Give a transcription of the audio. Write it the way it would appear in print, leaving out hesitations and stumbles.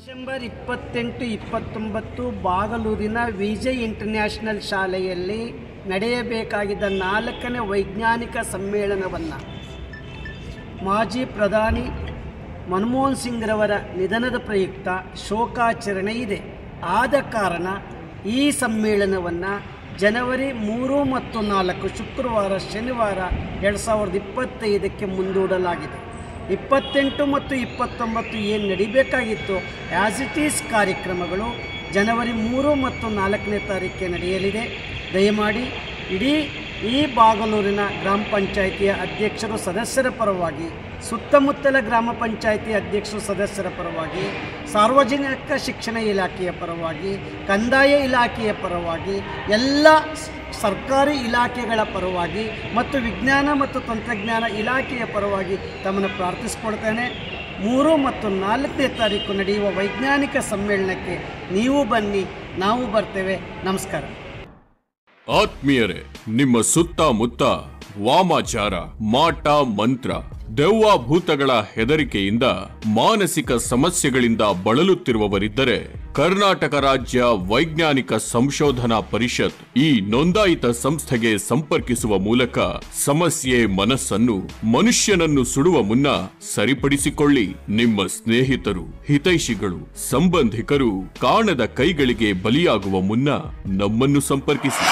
December 28-29 ಬಾಗಲೂರಿನ Vijay international ಶಾಲೆಯಲ್ಲಿ ನಡೆಯಬೇಕಾಗಿದ್ದ 4ನೇ ವೈಜ್ಞಾನಿಕ ಸಮ್ಮೇಳನವನ್ನು ಮಾಜಿ ಪ್ರಧಾನಿ ಮನಮೋಹನ್ ಸಿಂಗ್ರವರ ನಿಧನದ ಪ್ರಯುಕ್ತ ಶೋಕಾಚರಣೆ ಇದೆ. ಆದ ಕಾರಣ ಈ ಸಮ್ಮೇಳನವನ್ನು ಜನವರಿ 3 ಮತ್ತು 4 ಶುಕ್ರವಾರ ಶನಿವಾರ 2025ಕ್ಕೆ ಮುಂದೂಡಲಾಗಿದೆ. 28 ಮತ್ತು 29 ಏನು ನಡೀಬೇಕಾಗಿತ್ತು ಆ್ಯಸ್ ಇಟ್ ಈಸ್ ಕಾರ್ಯಕ್ರಮಗಳು ಜನವರಿ 3 ಮತ್ತು 4ನೇ ತಾರೀಕಿಗೆ ನಡೆಯಲಿದೆ. ದಯಮಾಡಿ ಇಡೀ ಈ ಬಾಗಲೂರಿನ ಗ್ರಾಮ ಪಂಚಾಯಿತಿಯ ಅಧ್ಯಕ್ಷರು ಸದಸ್ಯರ ಪರವಾಗಿ, ಸುತ್ತಮುತ್ತಲ ಗ್ರಾಮ ಪಂಚಾಯಿತಿ ಅಧ್ಯಕ್ಷರು ಸದಸ್ಯರ ಪರವಾಗಿ, ಸಾರ್ವಜನಿಕ ಶಿಕ್ಷಣ ಇಲಾಖೆಯ ಪರವಾಗಿ, ಕಂದಾಯ ಇಲಾಖೆಯ ಪರವಾಗಿ, ಎಲ್ಲ ಸರ್ಕಾರಿ ಇಲಾಖೆಗಳ ಪರವಾಗಿ ಮತ್ತು ವಿಜ್ಞಾನ ಮತ್ತು ತಂತ್ರಜ್ಞಾನ ಇಲಾಖೆಯ ಪರವಾಗಿ ತಮ್ಮನ್ನು ಪ್ರಾರ್ಥಿಸಿಕೊಳ್ತೇನೆ. 3 ಮತ್ತು 4ನೇ ತಾರೀಕು ನಡೆಯುವ ವೈಜ್ಞಾನಿಕ ಸಮ್ಮೇಳನಕ್ಕೆ ನೀವು ಬನ್ನಿ, ನಾವು ಬರ್ತೇವೆ. ನಮಸ್ಕಾರ. ಆತ್ಮೀಯರೇ, ನಿಮ್ಮ ಸುತ್ತಮುತ್ತ ವಾಮಾಚಾರ, ಮಾಟ ಮಂತ್ರ, ದೆವ್ವಭೂತಗಳ ಹೆದರಿಕೆಯಿಂದ ಮಾನಸಿಕ ಸಮಸ್ಯೆಗಳಿಂದ ಬಳಲುತ್ತಿರುವವರಿದ್ದರೆ ಕರ್ನಾಟಕ ರಾಜ್ಯ ವೈಜ್ಞಾನಿಕ ಸಂಶೋಧನಾ ಪರಿಷತ್ ಈ ನೋಂದಾಯಿತ ಸಂಸ್ಥೆಗೆ ಸಂಪರ್ಕಿಸುವ ಮೂಲಕ ಸಮಸ್ಯೆ ಮನಸ್ಸನ್ನು, ಮನುಷ್ಯನನ್ನು ಸುಡುವ ಮುನ್ನ ಸರಿಪಡಿಸಿಕೊಳ್ಳಿ. ನಿಮ್ಮ ಸ್ನೇಹಿತರು, ಹಿತೈಷಿಗಳು, ಸಂಬಂಧಿಕರು ಕಾಣದ ಕೈಗಳಿಗೆ ಬಲಿಯಾಗುವ ಮುನ್ನ ನಮ್ಮನ್ನು ಸಂಪರ್ಕಿಸಿ.